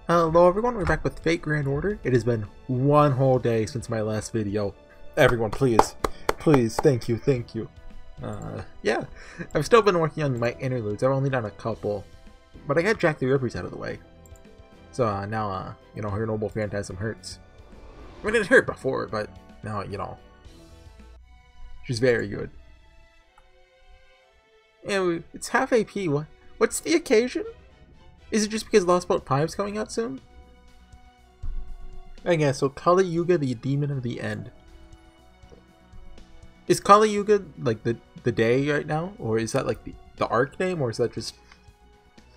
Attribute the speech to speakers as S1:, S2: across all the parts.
S1: Hello everyone, we're back with Fate Grand Order. It has been one whole day since my last video. Everyone, please, thank you. Yeah, I've still been working on my interludes. I've only done a couple, but I got Jack the Ripper's out of the way. So now, her noble phantasm hurts. I mean, it hurt before, but now, she's very good. And it's half AP. What's the occasion? Is it just because Lost Boat 5 is coming out soon? I guess, so Kali Yuga, the Demon of the End. Is Kali Yuga like the day right now? Or is that like the arc name? Or is that just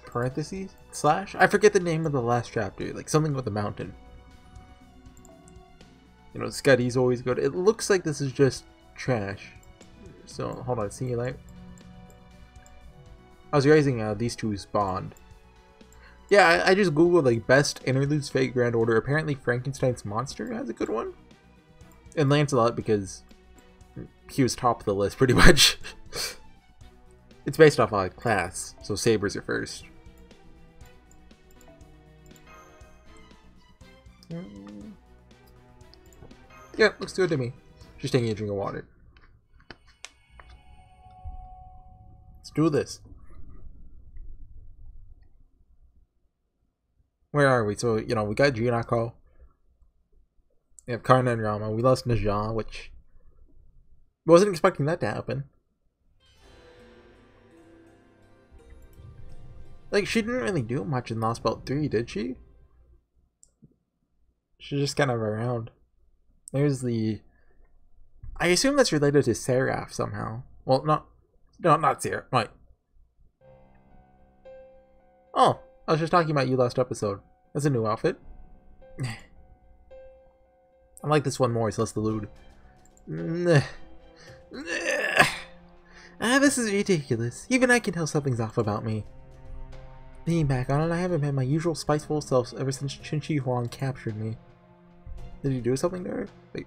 S1: parentheses? Slash? I forget the name of the last chapter. Like something with a mountain. Scuddy's always good. It looks like this is just trash. So, hold on, see you later. I was raising these two's bond. Yeah, I just googled like best interludes Fate Grand Order. Apparently Frankenstein's Monster has a good one. And Lancelot because he was top of the list pretty much. It's based off class, so sabers are first. Yeah, looks good to me. Just taking a drink of water. Let's do this. Where are we? So, we got Junako. We have Karna and Rama. We lost Naja, which... wasn't expecting that to happen. Like, she didn't really do much in Lost Belt 3, did she? She's just kind of around. There's the... I assume that's related to Seraph somehow. Well, not Seraph. Right. Oh, I was just talking about you last episode. That's a new outfit. I like this one more, it's less the lewd. This is ridiculous. Even I can tell something's off about me. Thinking back on it, I haven't been my usual spiceful self ever since Chin-Chi Huang captured me. Did he do something to her? Wait,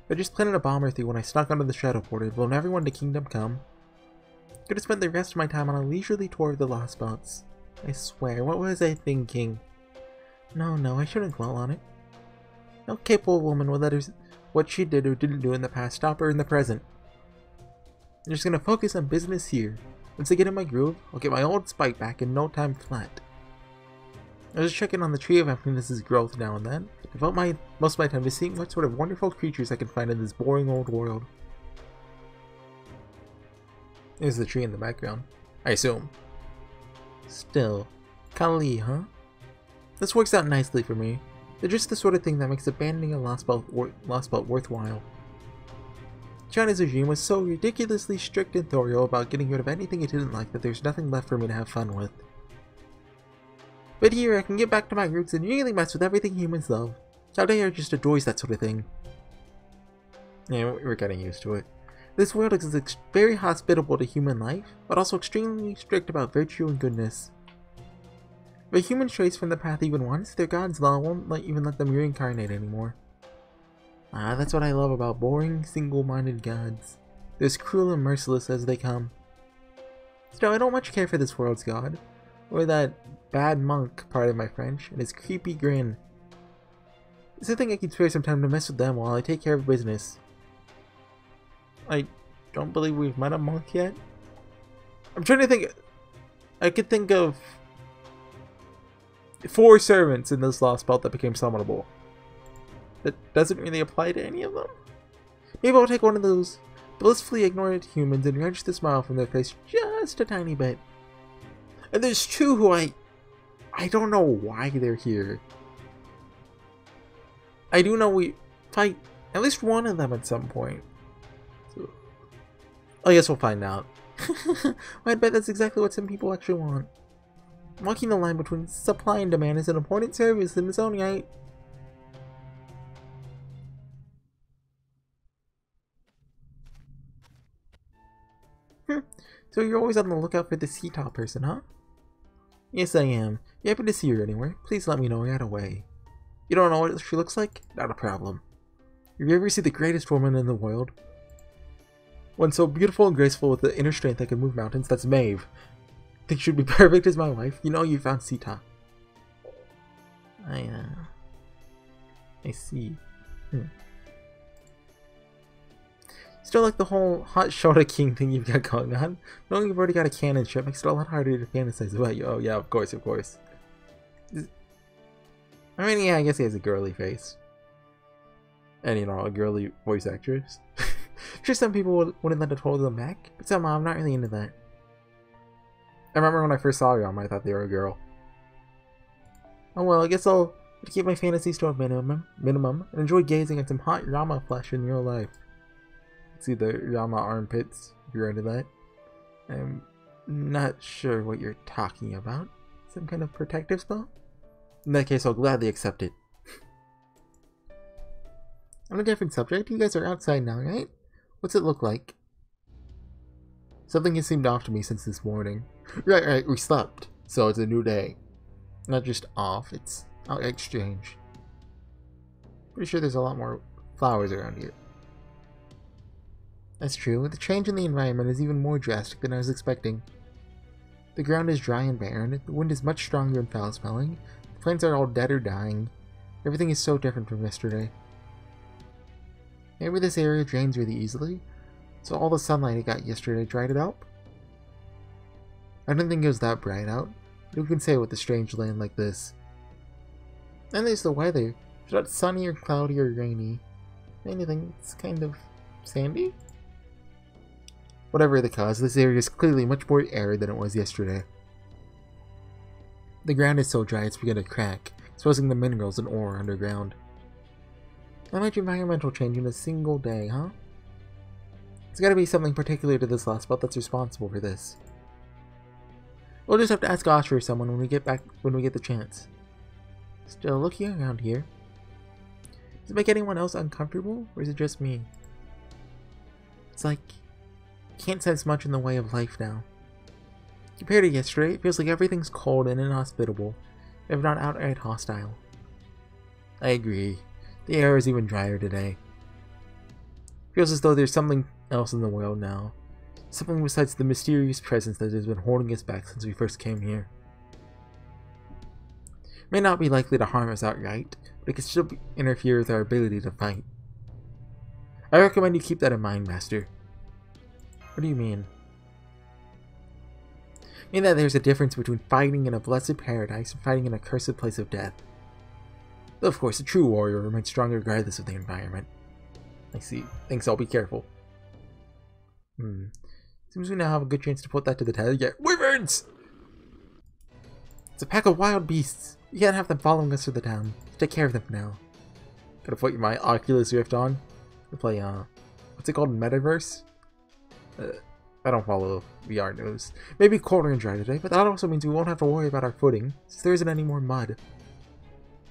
S1: I just planted a bomb or two when I snuck under the shadow portal, blown everyone to Kingdom Come. Could have spent the rest of my time on a leisurely tour of the Lost Spots. I swear, what was I thinking? No, I shouldn't dwell on it. No capable woman will let her, what she did or didn't do in the past stop her in the present. I'm just gonna focus on business here. Once I get in my groove, I'll get my old spike back in no time flat. I was checking on the Tree of Happiness's growth now and then. I devote most of my time to seeing what sort of wonderful creatures I can find in this boring old world. There's the tree in the background, I assume. Still, Kali, huh? This works out nicely for me. They're just the sort of thing that makes abandoning a Lost Belt worthwhile. China's regime was so ridiculously strict and thorough about getting rid of anything it didn't like that there's nothing left for me to have fun with. But here I can get back to my roots and really mess with everything humans love. Chaldea just adores that sort of thing. Yeah, we're getting used to it. This world is very hospitable to human life, but also extremely strict about virtue and goodness. If humans trace from the path even once, their god's law won't even let them reincarnate anymore. That's what I love about boring, single-minded gods. They're as cruel and merciless as they come. Still, I don't much care for this world's god, or that bad monk, pardon my French, and his creepy grin. It's a thing I can spare some time to mess with them while I take care of business. I don't believe we've met a monk yet. I'm trying to think. I could think of 4 servants in this Lost Belt that became summonable. That doesn't really apply to any of them. Maybe I'll take one of those blissfully ignorant humans and wrench the smile from their face just a tiny bit. And there's 2 who I don't know why they're here. I do know we fight at least one of them at some point. So, I guess we'll find out. I bet that's exactly what some people actually want. Walking the line between supply and demand is an important service in its own right. So you're always on the lookout for the sea-top person, huh? Yes, I am. You happen to see her anywhere? Please let me know right away. You don't know what she looks like? Not a problem. Have you ever seen the greatest woman in the world? One so beautiful and graceful with the inner strength that can move mountains? That's Maeve. Think she'd be perfect as my wife? You know you found Sita. I see. Still like the whole hot Shota King thing you've got going on. Knowing you've already got a canon ship makes it a lot harder to fantasize about you. Oh yeah, of course, of course. I mean, yeah, I guess he has a girly face. And, you know, a girly voice actress. Sure, some people wouldn't let it hold them back, but somehow I'm not really into that. I remember when I first saw Yama, I thought they were a girl. Oh well, I guess I'll keep my fantasies to a minimum, and enjoy gazing at some hot Yama flesh in real life. See the Yama armpits, if you're into that. I'm not sure what you're talking about. Some kind of protective spell? In that case, I'll gladly accept it. On a different subject, you guys are outside now, right? What's it look like? Something has seemed off to me since this morning. Right, we slept, so it's a new day. Not just off, it's outright strange. Pretty sure there's a lot more flowers around here. That's true, the change in the environment is even more drastic than I was expecting. The ground is dry and barren, the wind is much stronger and foul-smelling, the plants are all dead or dying. Everything is so different from yesterday. Maybe this area drains really easily, so all the sunlight it got yesterday dried it up? I don't think it was that bright out, but who can say with a strange land like this? And there's the weather. It's not sunny or cloudy or rainy. If anything, it's kind of sandy? Whatever the cause, this area is clearly much more arid than it was yesterday. The ground is so dry it's begun to crack, exposing the minerals and ore underground. How much environmental change in a single day, huh? There's gotta be something particular to this last spot that's responsible for this. We'll just have to ask Ash or someone when we get the chance. Still, looking around here. Does it make anyone else uncomfortable, or is it just me? It's like, can't sense much in the way of life now. Compared to yesterday, it feels like everything's cold and inhospitable, if not outright hostile. I agree. The air is even drier today. Feels as though there's something else in the world now. Something besides the mysterious presence that has been holding us back since we first came here. It may not be likely to harm us outright, but it can still interfere with our ability to fight. I recommend you keep that in mind, Master. What do you mean? I mean that there's a difference between fighting in a blessed paradise and fighting in a cursed place of death. Though of course, a true warrior remains strong regardless of the environment. I see. Thanks, I'll be careful. Seems we now have a good chance to put that to the test. Yeah, wyverns! It's a pack of wild beasts. You can't have them following us to the town. Take care of them now. Gotta put my Oculus Rift on to play, what's it called? Metaverse? I don't follow VR news. Maybe colder and dry today, but that also means we won't have to worry about our footing, since there isn't any more mud.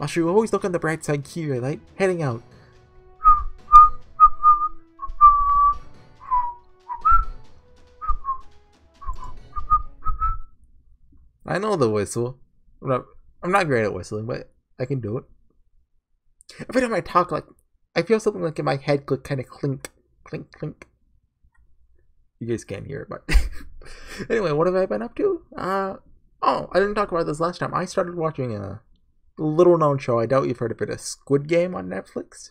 S1: I should always look on the bright side, Kirei, heading out. I know the whistle. I'm not great at whistling, but I can do it. Every time I talk, I feel something in my head kind of clink, clink, clink. You guys can't hear it, but anyway, what have I been up to? Oh, I didn't talk about this last time. I started watching a little-known show. I doubt you've heard of it. A Squid Game on Netflix.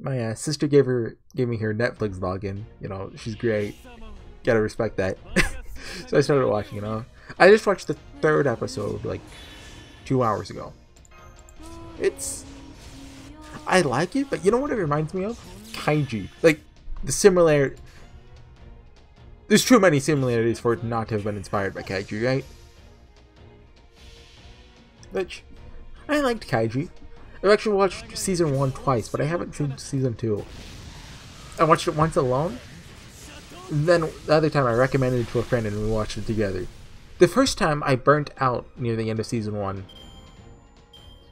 S1: My sister gave me her Netflix login. You know, she's great. Gotta respect that. So I started watching it. I just watched the 3rd episode 2 hours ago. I like it, but you know what it reminds me of? Kaiji. The similarity. There's too many similarities for it not to have been inspired by Kaiji, right? Which, I liked Kaiji. I've actually watched season 1 twice, but I haven't seen season 2. I watched it once alone. Then the other time I recommended it to a friend and we watched it together. The first time I burnt out near the end of season 1.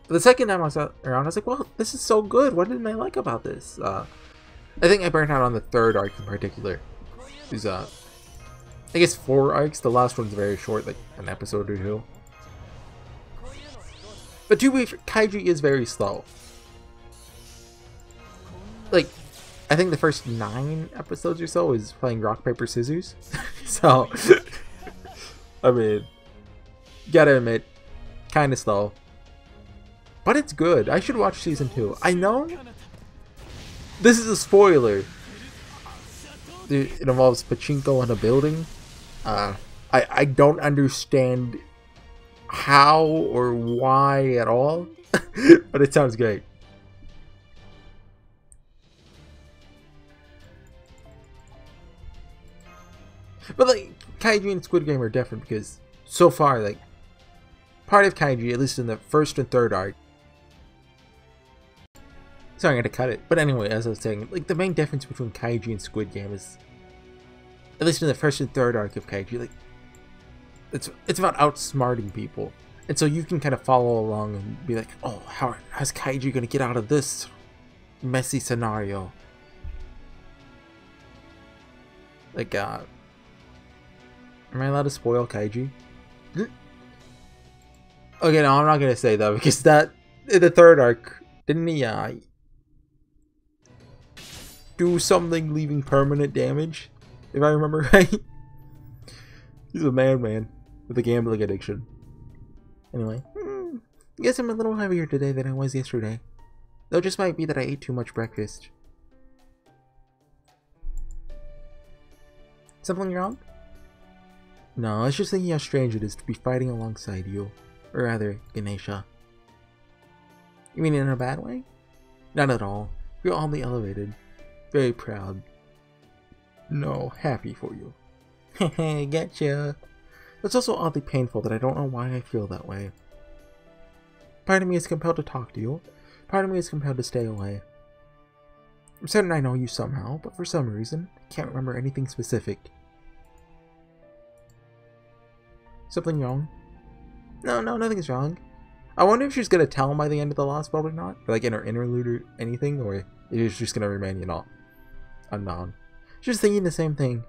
S1: But the second time I was around, I was like, well, this is so good. What didn't I like about this? I think I burnt out on the 3rd arc in particular. There's, I guess 4 arcs. The last one's very short, an episode or 2. But to be fair, Kaiji is very slow. I think the first 9 episodes or so is playing rock, paper, scissors. So, I mean, gotta admit, kinda slow. But it's good. I should watch season 2. I know this is a spoiler. It involves pachinko in a building. I don't understand how or why at all, but it sounds great. But like Kaiji and Squid Game are different because so far, like, part of Kaiji, at least in the first and third arc. Sorry, I'm gonna cut it. But anyway, as I was saying, like, the main difference between Kaiji and Squid Game is, at least in the first and third arc of Kaiji, like, it's about outsmarting people. And so you can kind of follow along and be like, oh, how's Kaiji gonna get out of this messy scenario? Like, am I allowed to spoil Kaiji? Okay, no, I'm not gonna say that, because that, in the third arc, didn't he, do something leaving permanent damage? If I remember right? He's a madman with a gambling addiction. Anyway, I guess I'm a little heavier today than I was yesterday. Though it just might be that I ate too much breakfast. Something wrong? No, I was just thinking how strange it is to be fighting alongside you. Or rather, Ganesha. You mean in a bad way? Not at all. You're oddly elevated. Very proud. No, happy for you. Hehe, getcha. It's also oddly painful that I don't know why I feel that way. Part of me is compelled to talk to you. Part of me is compelled to stay away. I'm certain I know you somehow, but for some reason, I can't remember anything specific. Something wrong? No, nothing's wrong. I wonder if she's gonna tell him by the end of the Lost Belt or not, or like in her interlude or anything, or if she's just gonna remain, you know, unbound. She's thinking the same thing.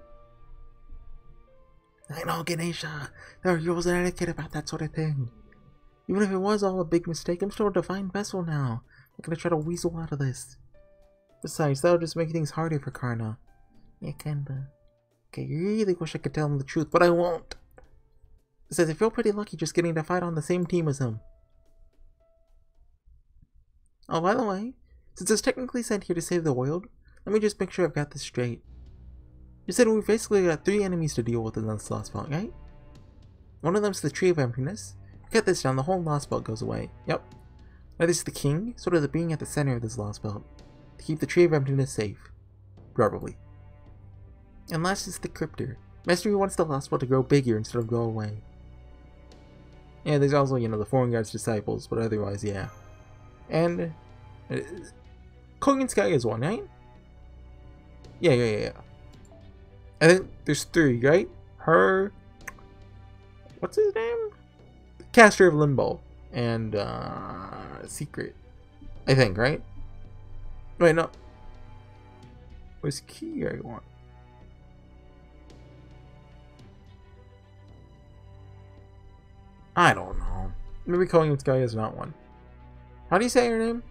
S1: I know, Ganesha, there are rules and etiquette about that sort of thing. Even if it was all a big mistake, I'm still a divine vessel now. I'm gonna try to weasel out of this. Besides, that'll just make things harder for Karna. Yeah, kinda. Okay, you really wish I could tell him the truth, but I won't. Besides, I feel pretty lucky just getting to fight on the same team as him. Oh, by the way, since I was technically sent here to save the world, let me just make sure I've got this straight. You said we've basically got 3 enemies to deal with in this Lost Belt, right? One of them's the Tree of Emptiness. Cut this down, the whole Lost Belt goes away. Yep. Now this is the King, sort of the being at the center of this Lost Belt, to keep the Tree of Emptiness safe. Probably. And last is the Cryptor. Master wants the Lost Belt to grow bigger instead of go away. Yeah, there's also, you know, the Foreign Guard's disciples, but otherwise, yeah. And Kogan Sky is one, right? Yeah. I think there's 3, right? Her, what's his name? Caster of Limbo and Secret, I think, right? Wait, no. Where's Key? I want. I don't know. Maybe Kogan Sky is not one. How do you say her name?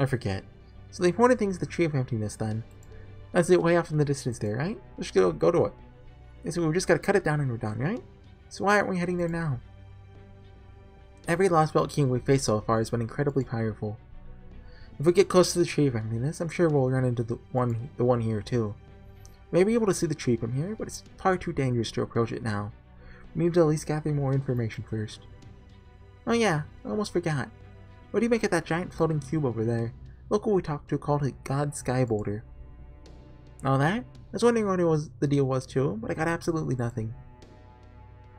S1: I forget. So the important thing is the Tree of Emptiness, then. That's it way off in the distance there, right? Let's go to it. So we've just got to cut it down and we're done, right? So why aren't we heading there now? Every Lost Belt King we've faced so far has been incredibly powerful. If we get close to the Tree of Emptiness, I'm sure we'll run into the one here too. We may be able to see the tree from here, but it's far too dangerous to approach it now. We need to at least gather more information first. Oh yeah, I almost forgot. What do you make of that giant floating cube over there? Look what we talked to called it God Sky Boulder. All that? I was wondering what the deal was too, but I got absolutely nothing.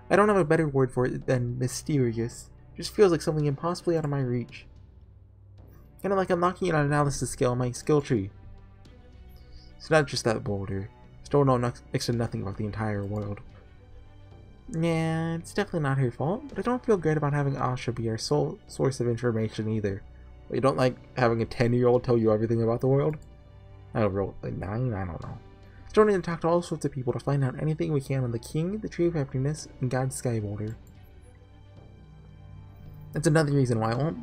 S1: I don't have a better word for it than mysterious. It just feels like something impossibly out of my reach. Kinda like unlocking an analysis skill on my skill tree. It's not just that boulder. Still know next to nothing about the entire world. Yeah, it's definitely not her fault, but I don't feel great about having Asha be our sole source of information either. But you don't like having a 10-year-old tell you everything about the world? I don't know, like 9? I don't know. Still need to talk to all sorts of people to find out anything we can on the King, the Tree of Emptiness, and God's Sky Boulder. That's another reason why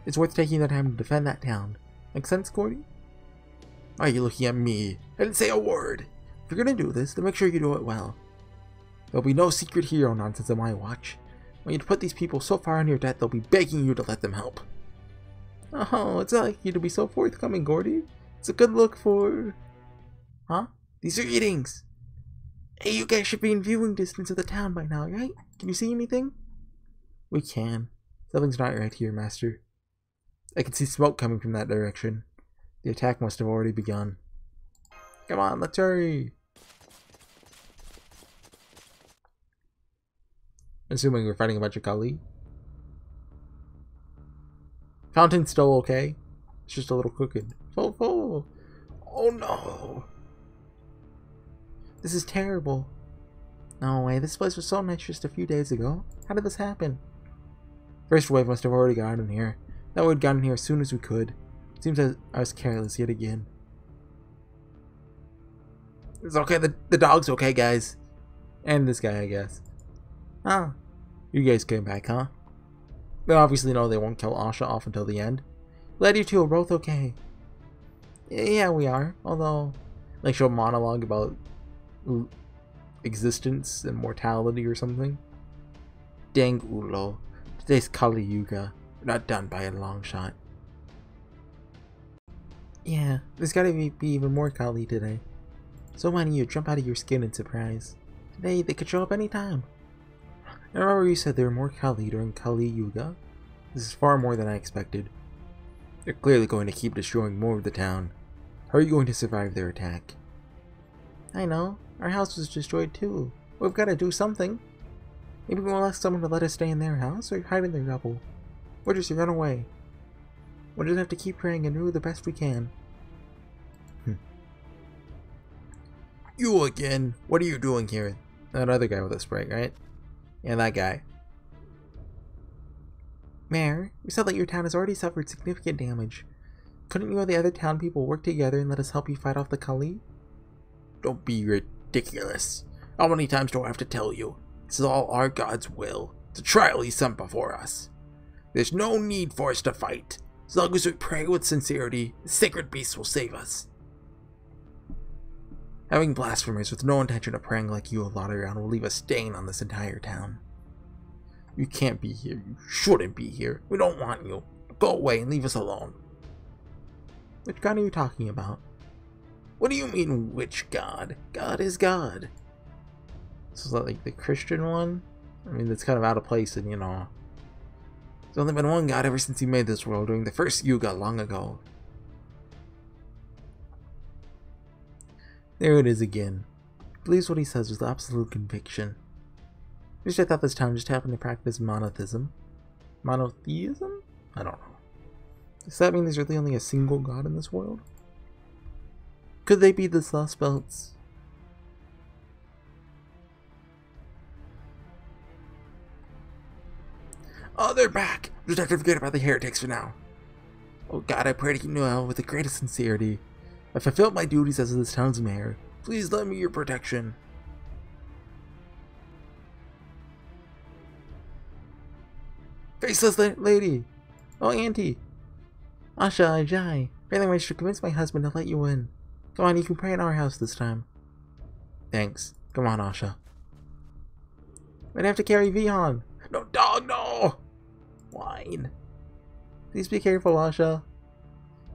S1: it's worth taking the time to defend that town. Make sense, Cordy? Why are you looking at me? I didn't say a word! If you're gonna do this, then make sure you do it well. There'll be no secret hero nonsense on my watch. When you put these people so far in your debt, they'll be begging you to let them help. Oh, it's not like you to be so forthcoming, Gordy. It's a good look for... Huh? These are eatings! Hey, you guys should be in viewing distance of the town by now, right? Can you see anything? We can. Something's not right here, Master. I can see smoke coming from that direction. The attack must have already begun. Come on, let's hurry! Assuming we're fighting a bunch of Kali. Fountain's still okay. It's just a little crooked. Oh no! This is terrible. No way, this place was so nice just a few days ago. How did this happen? First wave must have already gotten here. That we'd gotten here as soon as we could. Seems I was careless yet again. It's okay, the dog's okay, guys. And this guy, I guess. Ah, you guys came back, huh? They obviously know they won't kill Asha off until the end. Glad you two are both okay. Yeah, we are. Although, like, she'll monologue about existence and mortality or something. Dang Ulo. Today's Kali Yuga. We're not done by a long shot. Yeah, there's gotta be even more Kali today. So many of you jump out of your skin in surprise. Today, they could show up anytime. I remember you said there were more Kali during Kali Yuga. This is far more than I expected. They're clearly going to keep destroying more of the town. How are you going to survive their attack? I know. Our house was destroyed too. We've got to do something. Maybe we'll ask someone to let us stay in their house or hide in their rubble. Or just run away. We'll just have to keep praying and do the best we can. You again? What are you doing here? That other guy with a spray, right? Yeah, that guy. Mayor, you said that your town has already suffered significant damage. Couldn't you or the other town people work together and let us help you fight off the Kali? Don't be ridiculous. How many times do I have to tell you? This is all our God's will. It's a trial he sent before us. There's no need for us to fight. As long as we pray with sincerity, the sacred beast will save us. Having blasphemers with no intention of praying like you a lot around will leave a stain on this entire town. You can't be here. You shouldn't be here. We don't want you. Go away and leave us alone. Which God are you talking about? What do you mean, which God? God is God. So is that like the Christian one? I mean, that's kind of out of place and, you know. There's only been one God ever since he made this world during the first Yuga long ago. There it is again. He believes what he says with absolute conviction. First I thought this town just happened to practice monotheism. Monotheism? I don't know. Does that mean there's really only a single God in this world? Could they be the Lost Belts? Oh, they're back! Just have to forget about the heretics for now. Oh God, I pray to you now with the greatest sincerity. I fulfilled my duties as this town's mayor. Please lend me your protection. Faceless lady! Oh, Auntie! Asha-ajai, apparently I managed to convince my husband to let you in. Come on, you can pray in our house this time. Thanks. Come on, Asha. I'd have to carry Vihan. No, dog, no! Wine. Please be careful, Asha.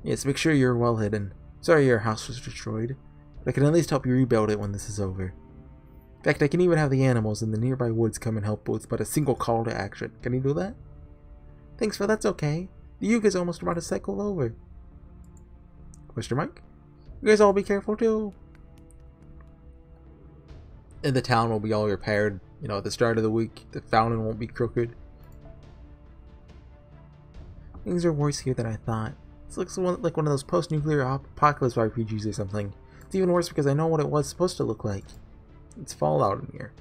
S1: Yes, make sure you're well hidden. Sorry your house was destroyed, but I can at least help you rebuild it when this is over. In fact, I can even have the animals in the nearby woods come and help with but a single call to action. Can you do that? Thanks, but that's okay. The Yuga's almost about to cycle over. Question mark? You guys all be careful too. And the town will be all repaired, you know, at the start of the week. The fountain won't be crooked. Things are worse here than I thought. It looks like one of those post-nuclear apocalypse RPGs or something. It's even worse because I know what it was supposed to look like. It's Fallout in here.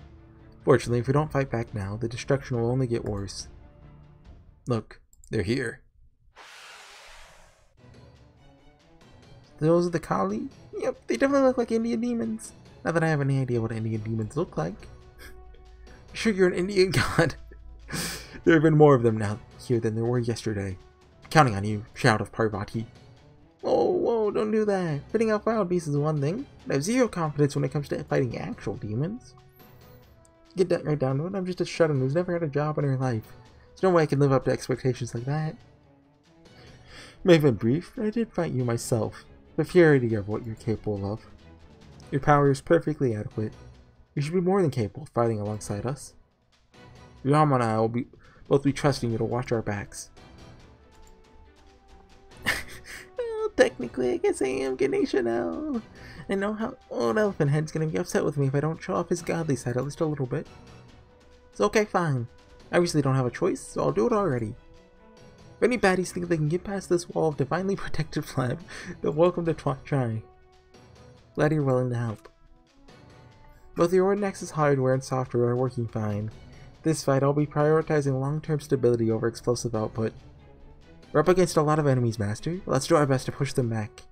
S1: Fortunately, if we don't fight back now, the destruction will only get worse. Look, they're here. Those are the Kali? Yep, they definitely look like Indian demons. Not that I have any idea what Indian demons look like. Sure you're an Indian god? There have been more of them now here than there were yesterday. Counting on you, Shout of Parvati. Whoa, don't do that. Fitting out wild beasts is one thing, but I have zero confidence when it comes to fighting actual demons. get that right down to it. I'm just a shut-in who's never had a job in her life. There's no way I can live up to expectations like that. May have been brief, but I did fight you myself. The purity of what you're capable of. Your power is perfectly adequate. You should be more than capable of fighting alongside us. Yama and I will both be trusting you to watch our backs. Well, technically, I guess I am Ganesha now. I know how old Elephant Head's gonna be upset with me if I don't show off his godly side at least a little bit. It's okay, fine. I obviously don't have a choice, so I'll do it already. If any baddies think they can get past this wall of divinely protected flab, they're welcome to try. Glad you're willing to help. Both your Ordnex's hardware and software are working fine. This fight, I'll be prioritizing long-term stability over explosive output. We're up against a lot of enemies, Master. Let's do our best to push them back.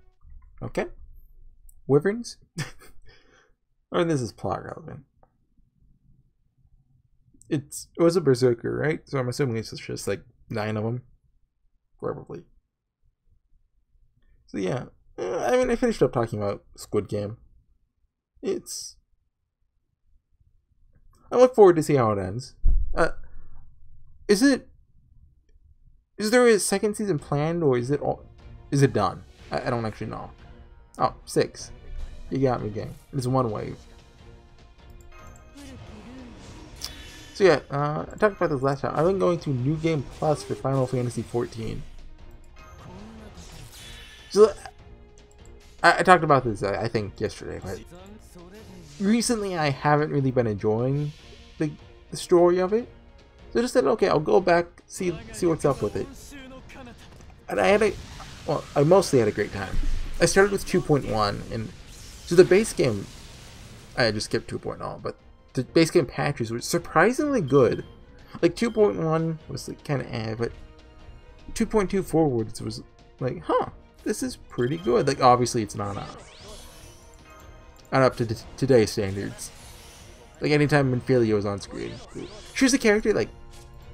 S1: Okay? Wyverns? Or this is plot relevant. It was a berserker, right? So I'm assuming it's just like 9 of them. Probably. So yeah. I mean, I finished up talking about Squid Game. I look forward to see how it ends. Is there a second season planned, or is it done? I don't actually know. Oh, 6. You got me, gang. It's one wave. So yeah, I talked about this last time. I've been going to New Game Plus for Final Fantasy XIV. So I talked about this, I think, yesterday, but recently I haven't really been enjoying the story of it. So I just said, okay, I'll go back, see what's up with it. And I mostly had a great time. I started with 2.1, and so the base game, I just skipped 2.0, but the base game patches were surprisingly good. Like 2.1 was like kind of but 2.2 forwards was like, huh, this is pretty good. Like obviously it's not up to today's standards. Like anytime Minfilia was on screen, she was a character like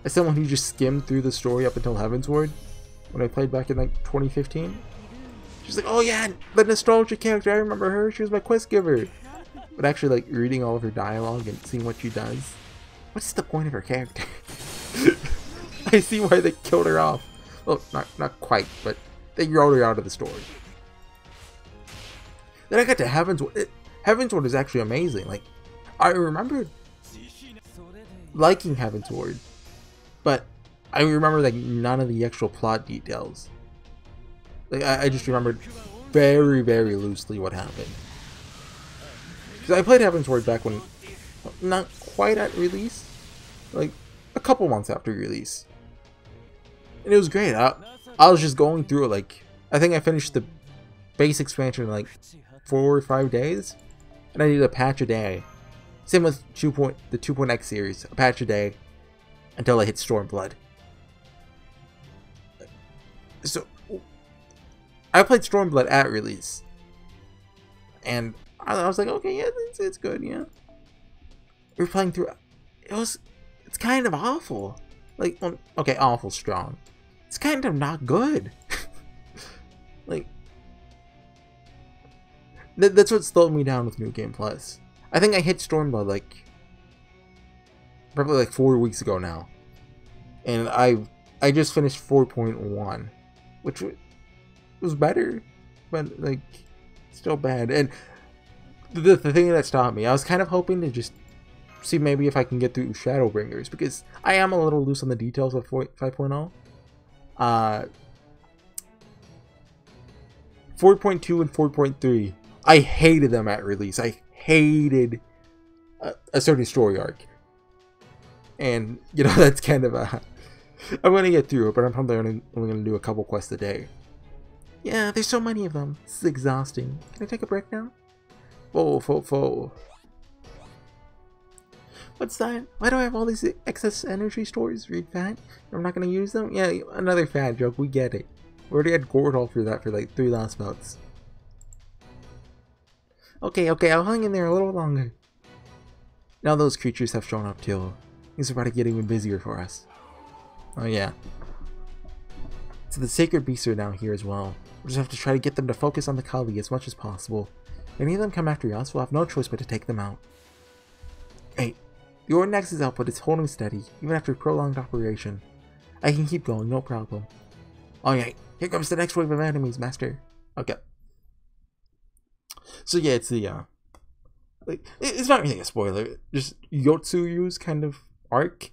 S1: as someone who just skimmed through the story up until Heavensward when I played back in like 2015. She's like, oh yeah, the nostalgia character, I remember her, she was my quest giver. But actually like reading all of her dialogue and seeing what she does, what's the point of her character? I see why they killed her off. Well, not quite, but they wrote her out of the story. Then I got to Heavensward. Heavensward is actually amazing. Like, I remember liking Heavensward, but I remember like none of the actual plot details. Like I just remembered very, very loosely what happened. Because I played Heavensward back when, not quite at release, like a couple months after release, and it was great. I was just going through it. Like I think I finished the base expansion in like 4 or 5 days, and I did a patch a day. Same with the 2.x series, a patch a day until I hit Stormblood. So I played Stormblood at release, and I was like, okay, yeah, it's good, yeah. We were playing through it's kind of awful. Like, well, okay, awful strong. It's kind of not good. Like, that's what slowed me down with New Game Plus. I think I hit Stormblood like probably like 4 weeks ago now, and I just finished 4.1, which was better, but like still bad. And the thing that stopped me, I was kind of hoping to just see maybe if I can get through Shadowbringers, because I am a little loose on the details of 5.0. 4.2 and 4.3, I hated them at release. I hated a certain story arc, and you know that's kind of I'm gonna get through it, but I'm probably only gonna do a couple quests a day. Yeah, there's so many of them. This is exhausting. Can I take a break now? Whoa. What's that? Why do I have all these excess energy stores? Read fat? I'm not gonna use them? Yeah, another fat joke. We get it. We already had Gordol for that for like 3 last bouts. Okay, I'll hang in there a little longer. Now those creatures have shown up too. Things are about to get even busier for us. Oh yeah. So the sacred beasts are down here as well. We'll just have to try to get them to focus on the Kali as much as possible. If any of them come after us, we'll have no choice but to take them out. Hey, Your Nexus output is holding steady, even after a prolonged operation. I can keep going, no problem. Alright, here comes the next wave of enemies, Master. Okay. So yeah, it's the, like, it's not really a spoiler, just Yotsuyu's kind of arc.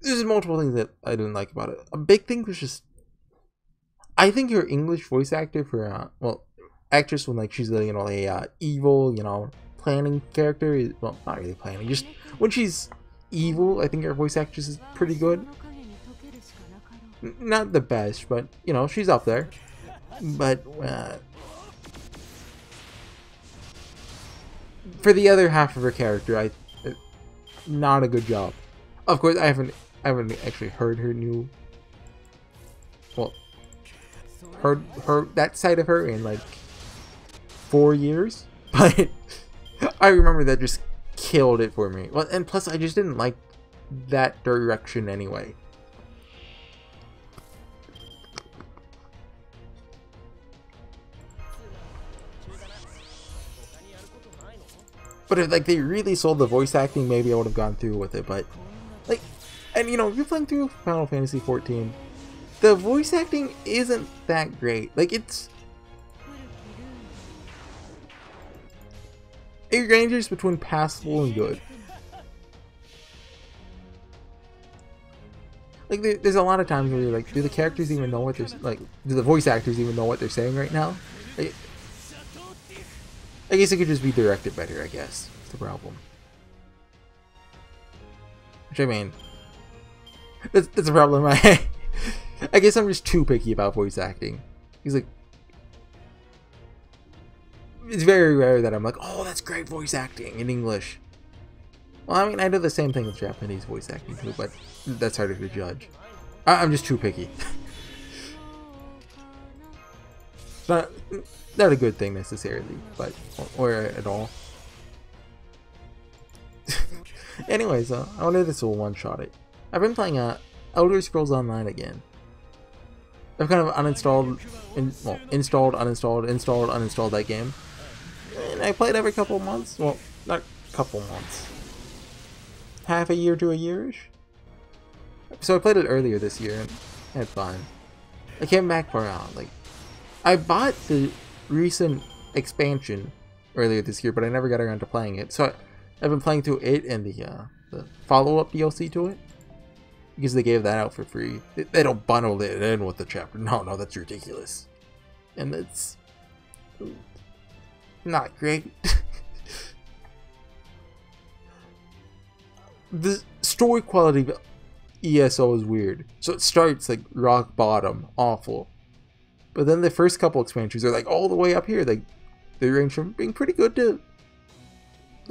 S1: There's multiple things that I didn't like about it. A big thing was just, I think her English voice actor for, well, actress when, like, she's, you know, a, evil, you know, planning character, is, well, not really planning, just when she's evil, I think her voice actress is pretty good. Not the best, but, you know, she's up there. But, for the other half of her character, not a good job. Of course, I haven't actually heard her new, well, heard that side of her in like 4 years, but I remember that just killed it for me. Well, and plus I just didn't like that direction anyway. But if, like, they really sold the voice acting, maybe I would have gone through with it, but, like, and, you know, if you're playing through Final Fantasy XIV, the voice acting isn't that great. Like, it ranges between passable and good. Like, there's a lot of times where you're like, do the characters even know what they're, like, do the voice actors even know what they're saying right now? Like, I guess it could just be directed better, I guess. That's the problem. Which, I mean, that's a problem. I guess I'm just too picky about voice acting. He's like, it's very rare that I'm like, oh, that's great voice acting in English. Well, I mean, I do the same thing with Japanese voice acting too, but that's harder to judge. I'm just too picky. Not a good thing necessarily, but or at all. Anyways, I wanted this to one-shot it. I've been playing Elder Scrolls Online again. I've kind of installed, uninstalled that game, and I play it every couple months. Well, not couple months, half a year to a year-ish. So I played it earlier this year and had fun. I came back for like, I bought the recent expansion earlier this year, but I never got around to playing it. So I've been playing through it and the follow-up DLC to it, because they gave that out for free. They don't bundle it in with the chapter. No, that's ridiculous, and it's not great. The story quality of ESO is weird. So it starts like rock bottom, awful. But then the first couple expansions are like all the way up here. Like they range from being pretty good to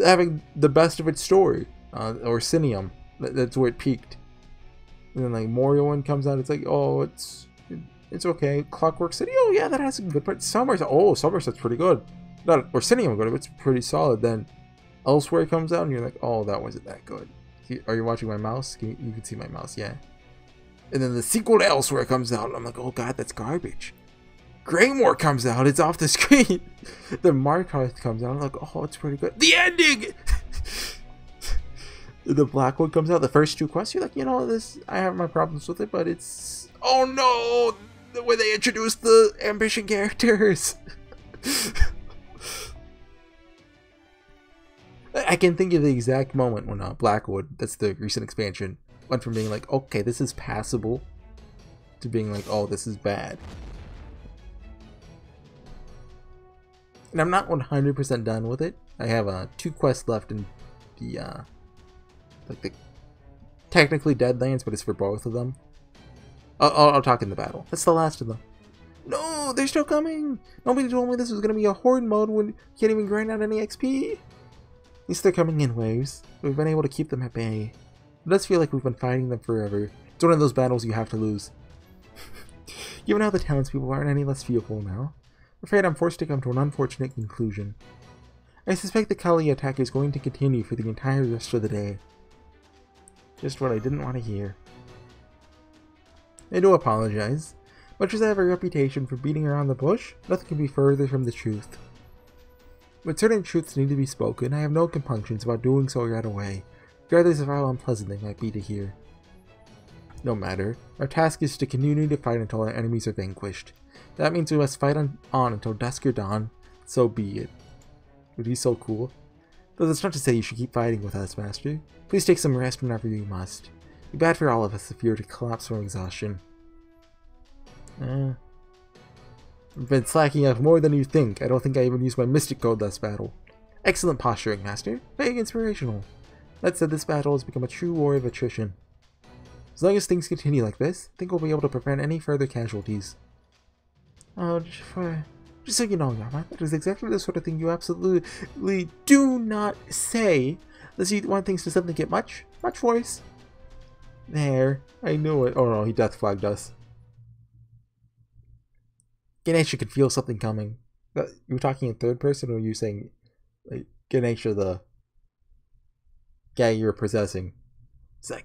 S1: having the best of its story. Or Sinium, that's where it peaked. And then like Morrowind comes out, it's like, oh, it's okay. Clockwork City, oh yeah, that has some good parts. Somerset's pretty good. Or Sinium good, it's pretty solid. Then Elsewhere comes out and you're like, oh, that wasn't that good. Are you watching my mouse? You can see my mouse, yeah. And then the sequel to Elsewhere comes out and I'm like, oh god, that's garbage. Greymore comes out, it's off the screen. The Markarth comes out, I'm like, oh, it's pretty good. The ending! The Blackwood comes out, the first two quests, you're like, you know, this, I have my problems with it, but it's, oh no, the way they introduced the ambition characters. I can think of the exact moment when Blackwood, that's the recent expansion, went from being like, okay, this is passable, to being like, oh, this is bad. And I'm not 100% done with it. I have 2 quests left in the, like the technically Deadlands, but it's for both of them. I'll talk in the battle. That's the last of them. No, they're still coming! Nobody told me this was going to be a horde mode when you can't even grind out any XP. At least they're coming in waves. We've been able to keep them at bay. It does feel like we've been fighting them forever. It's one of those battles you have to lose. Given how the townspeople aren't any less fearful now, I'm afraid I'm forced to come to an unfortunate conclusion. I suspect the Kali attack is going to continue for the entire rest of the day. Just what I didn't want to hear. I do apologize. Much as I have a reputation for beating around the bush, nothing can be further from the truth. When certain truths need to be spoken, I have no compunctions about doing so right away, regardless of how unpleasant they might be to hear. No matter, our task is to continue to fight until our enemies are vanquished. That means we must fight on until dusk or dawn, so be it. Would be so cool. Though that's not to say you should keep fighting with us, Master. Please take some rest whenever you must. It'd be bad for all of us if you were to collapse from exhaustion. I've been slacking off more than you think. I don't think I even used my mystic code last battle. Excellent posturing, Master. Very inspirational. That said, this battle has become a true war of attrition. As long as things continue like this, I think we'll be able to prevent any further casualties. Oh, just so you know, Yama, that is exactly the sort of thing you absolutely do not say unless you want things to suddenly get much worse. There, I knew it. Oh no, he death flagged us. Ganesha could feel something coming. You were talking in third person, or were you saying like Ganesha, the guy you're possessing?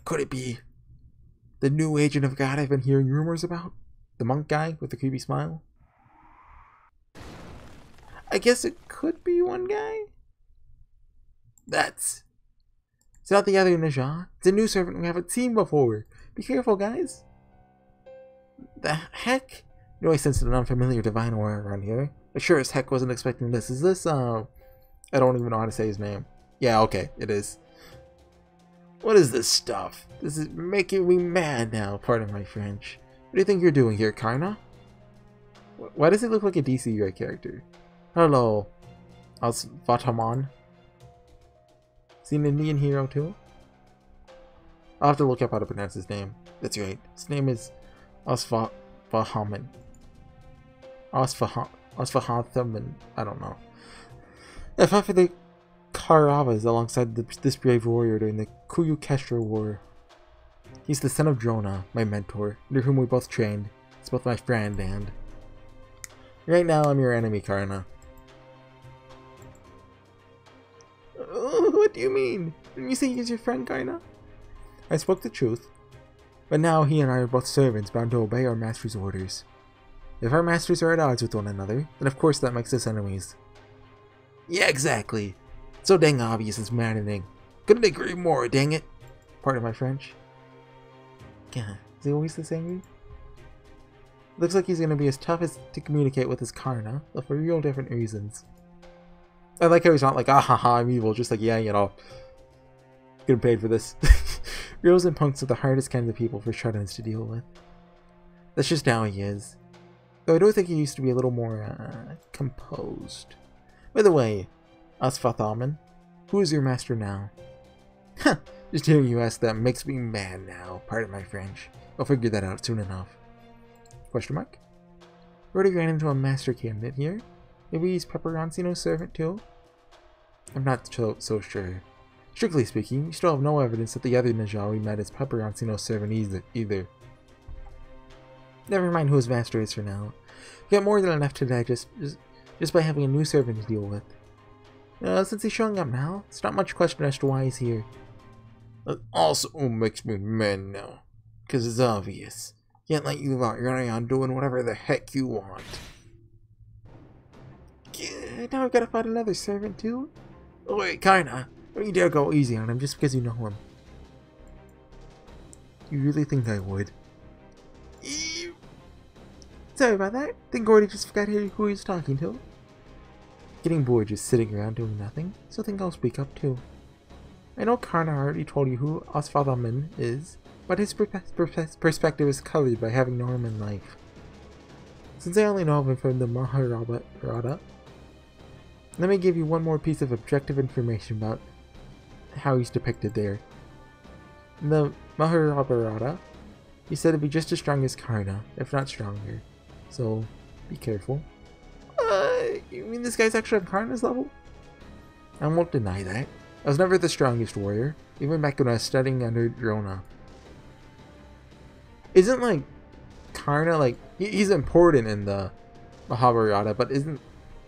S1: Could it be the new agent of God I've been hearing rumors about? The monk guy with the creepy smile? I guess it could be one guy? It's not the other Najah. It's a new servant we haven't seen before. Be careful, guys. The heck? You know, I sensed an unfamiliar divine aura around here. I sure as heck wasn't expecting this. Is this, I don't even know how to say his name. Yeah, okay, it is. What is this stuff? This is making me mad now, pardon my French. What do you think you're doing here, Karna? Why does it look like a DC UI character? Hello, Aaash-vuh-tah-min. Is he an Indian hero too? I'll have to look up how to pronounce his name. That's right. His name is Aaash-vuh-tah-min. Aaash-vuh-tah-min. I don't know. I fought for the Kauravas alongside this brave warrior during the Yugakhestra war. He's the son of Drona, my mentor, under whom we both trained. He's both my friend and... Right now, I'm your enemy, Karna. What do you mean? Didn't you say he's your friend, Karna? I spoke the truth. But now he and I are both servants bound to obey our master's orders. If our masters are at odds with one another, then of course that makes us enemies. Yeah, exactly. So dang obvious it's maddening. Couldn't agree more, dang it. Pardon my French. God, is he always this angry? Looks like he's gonna be as tough as to communicate with as Karna, but for real different reasons. I like how he's not like, ah haha, I'm evil, just like, yeah, you know, getting paid for this. Reals and punks are the hardest kinds of people for shut-ins to deal with. That's just how he is. Though I do think he used to be a little more, composed. By the way, Aaash-vuh-tah-min, who is your master now? Huh, just hearing you ask that makes me mad now, pardon my French. I'll figure that out soon enough. Question mark? Already ran into a master candidate here. Maybe he's Pepperoncino's servant too? I'm not so sure. Strictly speaking, we still have no evidence that the other Najah we met is Pepperoncino's servant either. Never mind who his master is for now. We got more than enough to digest just by having a new servant to deal with. Since he's showing up now, it's not much question as to why he's here. It also makes me mad now, because it's obvious. Can't let you out running on doing whatever the heck you want. Yeah, now I've got to find another servant too? Oh wait, kinda. Don't you dare go easy on him just because you know him. You really think I would? Ew. Sorry about that. Think Gordy just forgot who he was talking to. Getting bored just sitting around doing nothing, so think I'll speak up too. I know Karna already told you who Aaash-vuh-tah-min is, but his perspective is colored by having known him in life. Since I only know of him from the Mahabharata, let me give you one more piece of objective information about how he's depicted there. In the Mahabharata, he's said to be just as strong as Karna, if not stronger, so be careful. You mean this guy's actually on Karna's level? I won't deny that. I was never the strongest warrior, even back when I was studying under Drona. Isn't, like, Karna, like, he's important in the Mahabharata, but isn't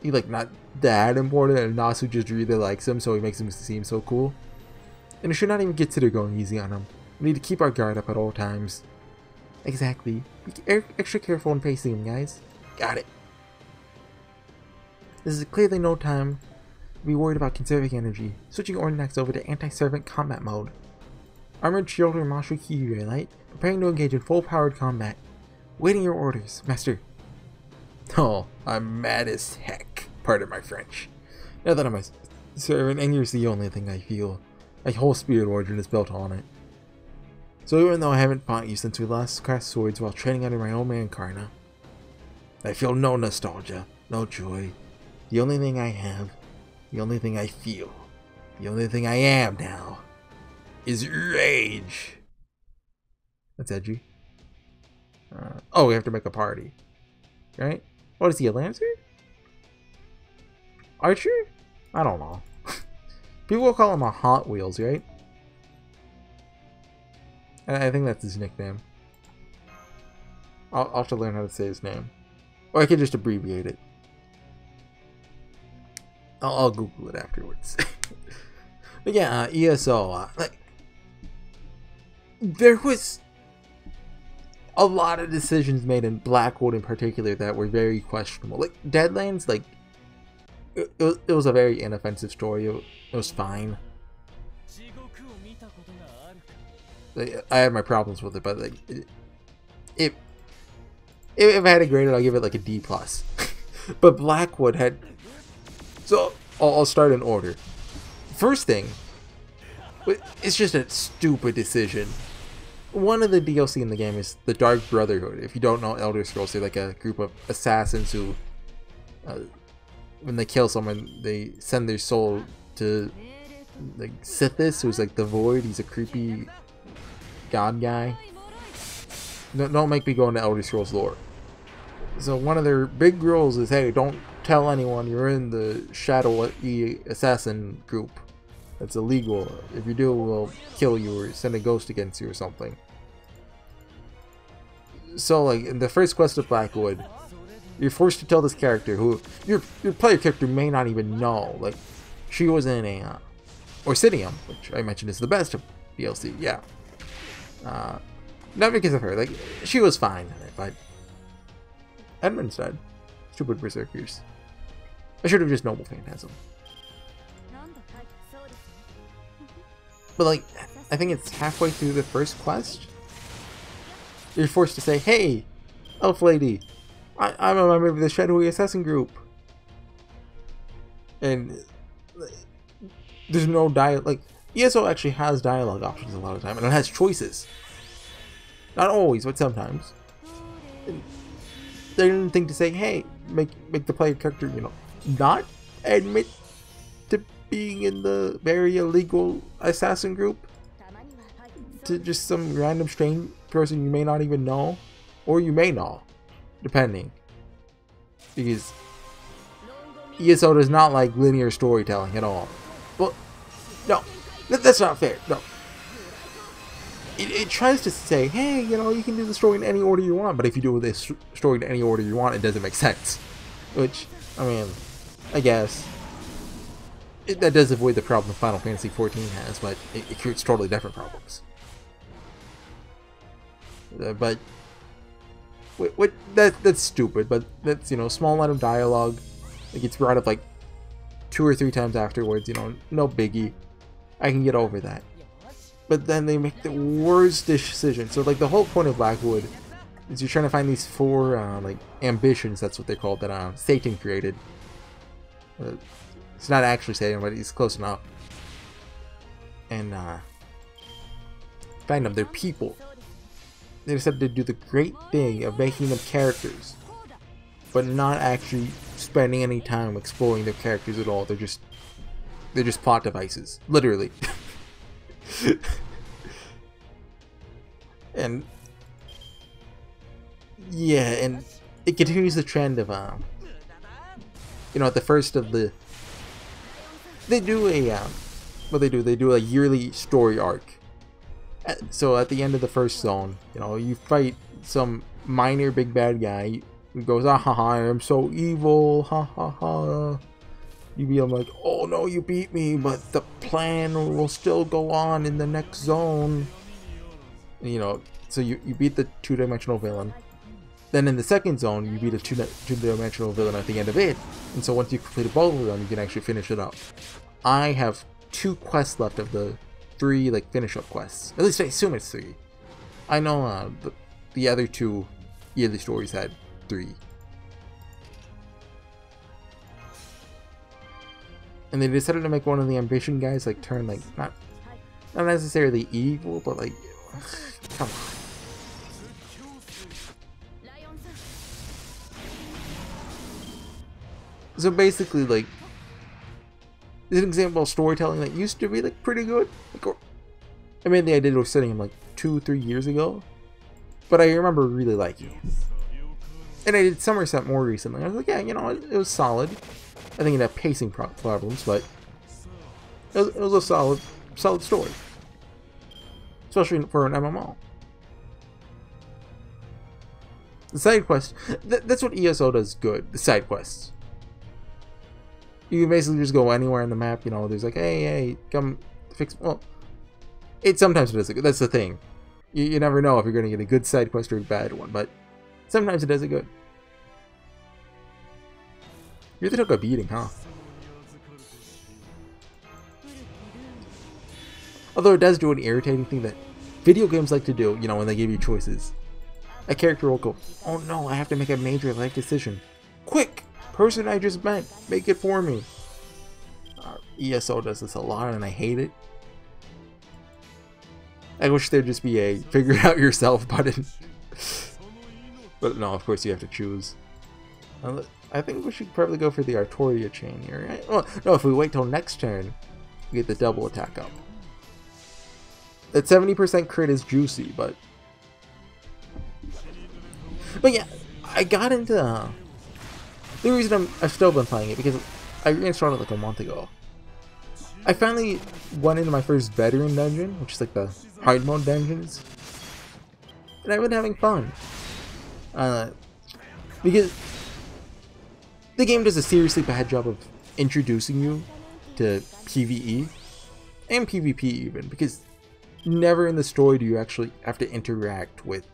S1: he, like, not that important, and Nasu just really likes him, so he makes him seem so cool? And it should not even consider going easy on him. We need to keep our guard up at all times. Exactly. Be extra careful when facing him, guys. Got it. This is clearly no time Be worried about conserving energy. Switching Ordinax over to anti-servant combat mode. Armored Shield or Mashu Kiri Light. Preparing to engage in full-powered combat. Waiting your orders, Master. Oh, I'm mad as heck. Pardon my French. Now that I'm a servant, anger's the only thing I feel. My whole spirit origin is built on it. So even though I haven't fought you since we last crashed swords while training under my old man Karna, I feel no nostalgia, no joy. The only thing I have, the only thing I feel, the only thing I am now, is rage. That's edgy. Oh, we have to make a party. Right? What is he, a Lancer? Archer? I don't know. People will call him a Hot Wheels, right? I think that's his nickname. I'll have to learn how to say his name. Or I could just abbreviate it. I'll Google it afterwards. But yeah, ESO, like, there was a lot of decisions made in Blackwood in particular that were very questionable. Like, Deadlands, like, it was a very inoffensive story. It was fine. Like, I had my problems with it, but like, if I had to grade it, I'll give it like a D+. But Blackwood had... So, I'll start in order. First thing, it's just a stupid decision. One of the DLC in the game is the Dark Brotherhood. If you don't know Elder Scrolls, they're like a group of assassins who, when they kill someone, they send their soul to like Sithis, who's like the Void. He's a creepy god guy. Don't make me go into Elder Scrolls lore. So one of their big rules is, hey, don't tell anyone you're in the Shadow Assassin group. That's illegal. If you do, we'll kill you or send a ghost against you or something. So, like, in the first quest of Blackwood, you're forced to tell this character who your player character may not even know. Like, she was in a Orsidium, which I mentioned is the best of DLC. Yeah, not because of her. Like, she was fine in it, but Edmund's dead. Stupid berserkers. I should have just Noble Phantasm. But like, I think it's halfway through the first quest, you're forced to say, hey, Elf Lady, I'm a member of the Shadowy Assassin group. And there's no dialogue. Like, ESO actually has dialogue options a lot of the time, and it has choices. Not always, but sometimes. And they didn't think to say, hey, make the player character, you know, not admit to being in the very illegal assassin group to just some random strange person you may not even know, or you may know, depending, because ESO does not like linear storytelling at all. Well, no, that's not fair. No, it tries to say, hey, you know, you can do the story in any order you want, but if you do this story in any order you want, it doesn't make sense. Which, I mean, I guess that does avoid the problem Final Fantasy XIV has, but it creates totally different problems. But that's stupid. But that's, you know, small line of dialogue. It gets brought up like 2 or 3 times afterwards. You know, no biggie. I can get over that. But then they make the worst decision. So like the whole point of Blackwood is you're trying to find these 4 like ambitions. That's what they call that Satan created. It's not actually Satan, but he's close enough. And find them. They're people. They decided to do the great thing of making them characters, but not actually spending any time exploring their characters at all. They're just plot devices, literally. And yeah, and it continues the trend of you know, at the first of the, they do a what they do a yearly story arc. So at the end of the first zone, you know, you fight some minor big bad guy who goes, ah ha ha, I'm so evil, ha ha ha. You be like, oh no, you beat me, but the plan will still go on in the next zone. And, you know, so you beat the 2-dimensional villain. Then in the second zone, you beat a two-dimensional villain at the end of it, and so once you complete both of them, you can actually finish it up. I have 2 quests left of the 3 like finish-up quests. At least I assume it's 3. I know the other 2 yearly stories had 3. And they decided to make one of the ambition guys like turn like not necessarily evil, but like come on. So basically, like, this is an example of storytelling that used to be like pretty good. Like, I mean, the idea was setting him like 2-3 years ago, but I remember really liking it. And I did Somerset more recently. I was like, yeah, you know, it was solid. I think it had pacing problems, but it was a solid story, especially for an MMO. The side quest, that's what ESO does good. The side quests. You can basically just go anywhere on the map. You know, there's like, hey, come fix. Well, it sometimes does it good. That's the thing. You never know if you're gonna get a good side quest or a bad one, but sometimes it does it good. You really took a beating, huh? Although it does do an irritating thing that video games like to do, you know, when they give you choices. A character will go, oh no, I have to make a major life decision. Quick! Person I just met, make it for me. ESO does this a lot and I hate it. I wish there'd just be a figure it out yourself button. But no, of course you have to choose. I think we should probably go for the Artoria chain here, right? Well, no, if we wait till next turn, we get the double attack up. That 70% crit is juicy, but yeah, I got into the reason I've still been playing it because I reinstalled it like a month ago. I finally went into my first veteran dungeon, which is like the hard mode dungeons, and I've been having fun. Because the game does a seriously bad job of introducing you to PvE and PvP even, because never in the story do you actually have to interact with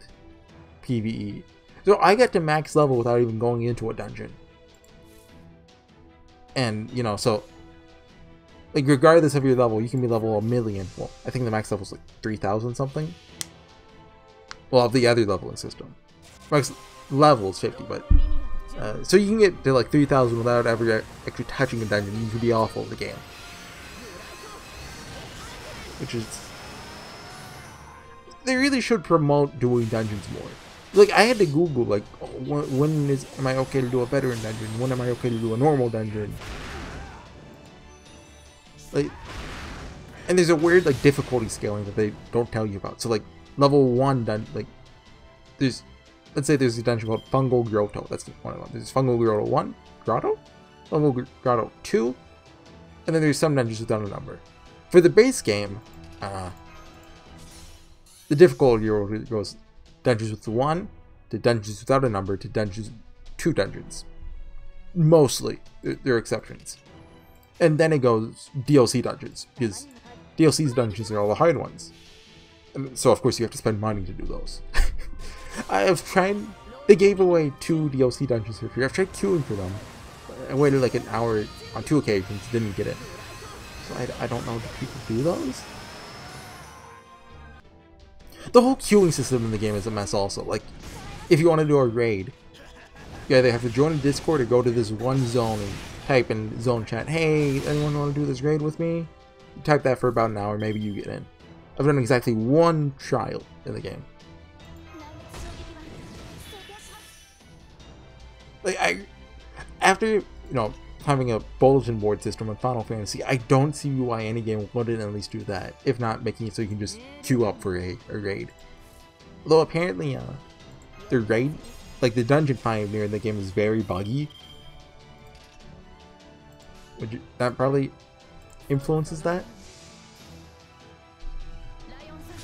S1: PvE. So I got to max level without even going into a dungeon. And, you know, so, like, regardless of your level, you can be level 1,000,000. Well, I think the max level is like 3,000 something. Well, of the other leveling system. Max level is 50, but so you can get to like 3,000 without ever actually touching a dungeon. You can be awful at the game. Which is... They really should promote doing dungeons more. Like, I had to Google, like, when am I okay to do a veteran dungeon? When am I okay to do a normal dungeon? Like, and there's a weird, like, difficulty scaling that they don't tell you about. So, like, level 1 like, there's, let's say there's a dungeon called Fungal Grotto. That's one of them. There's Fungal Grotto 1, Grotto? Fungal Grotto 2, and then there's some dungeons without a number. For the base game, the difficulty goes dungeons with 1 to dungeons without a number to dungeons 2 dungeons. Mostly, there are exceptions. And then it goes DLC dungeons, because DLC's dungeons are all the hard ones. And so of course you have to spend money to do those. I have tried, they gave away 2 DLC dungeons for free. I've tried queuing for them. I waited like an hour on 2 occasions, didn't get it. So I don't know, do people do those? The whole queuing system in the game is a mess also. Like, if you want to do a raid, you either have to join a Discord or go to this one zone and type in zone chat, hey, anyone want to do this raid with me? You type that for about an hour, maybe you get in. I've done exactly 1 trial in the game. Like, after, you know, having a bulletin board system in Final Fantasy, I don't see why any game wouldn't at least do that, if not making it so you can just queue up for a raid. Although apparently, the raid, like the dungeon pioneer in the game is very buggy. That probably influences that.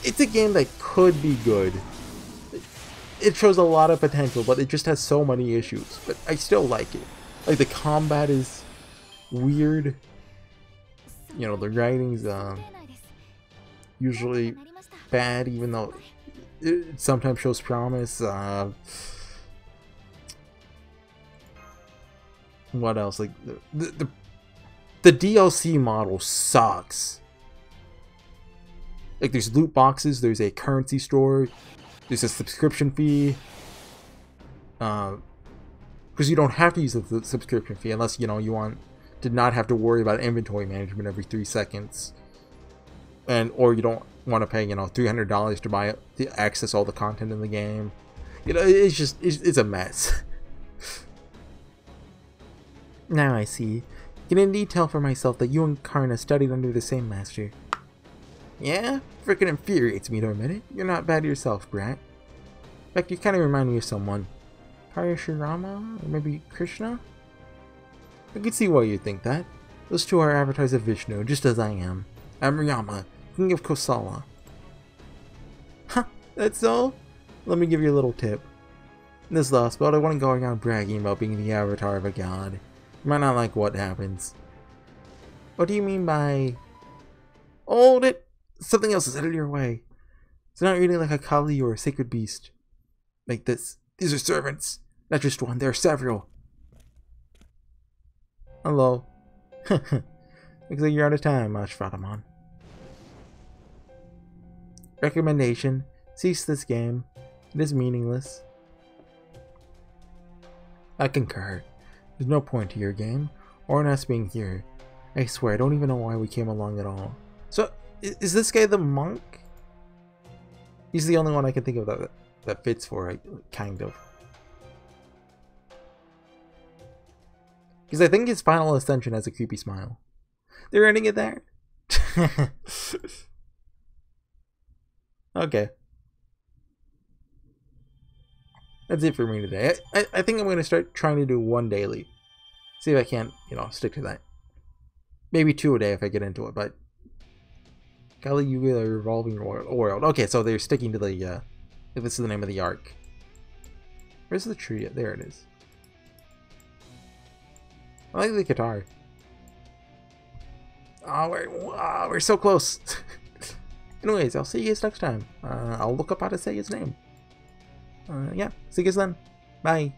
S1: It's a game that could be good. It shows a lot of potential, but it just has so many issues. But I still like it. Like, the combat is weird. You know, the writing's usually bad, even though it sometimes shows promise. What else? Like the DLC model sucks. Like there's loot boxes, there's a currency store, there's a subscription fee. Because you don't have to use the subscription fee unless, you know, you want to not have to worry about inventory management every 3 seconds. Or you don't want to pay, you know, $300 to access all the content in the game. You know, it's a mess. Now I see. Can indeed tell for myself that you and Karna studied under the same master. Yeah? Frickin' infuriates me to admit it. You're not bad yourself, brat. In fact, you kind of remind me of someone. Parashurama? Or maybe Krishna? I can see why you think that. Those two are avatars of Vishnu, just as I am. I'm Rama, king of Kosala. Huh, that's all? Let me give you a little tip. In this last spot, I wasn't going around bragging about being the avatar of a god. You might not like what happens. What do you mean by... Hold it! Something else is headed your way. It's not really like a Kali or a sacred beast. Like this. These are servants. Not just one, there are several. Hello. Looks like you're out of time, Ash-vat-a-man. Recommendation. Cease this game. It is meaningless. I concur. There's no point to your game, or in us being here. I swear, I don't even know why we came along at all. So, is this guy the monk? He's the only one I can think of that fits for it, kind of. Because I think his final ascension has a creepy smile. They're ending it there? Okay. That's it for me today. I think I'm going to start trying to do one daily. See if I can't, you know, stick to that. Maybe 2 a day if I get into it, but... Kali Yuga Revolving World. Okay, so they're sticking to the, if this is the name of the arc. Where's the tree? There it is. I like the guitar. Oh, we're so close. Anyways, I'll see you guys next time. I'll look up how to say his name. Yeah, see you guys then. Bye.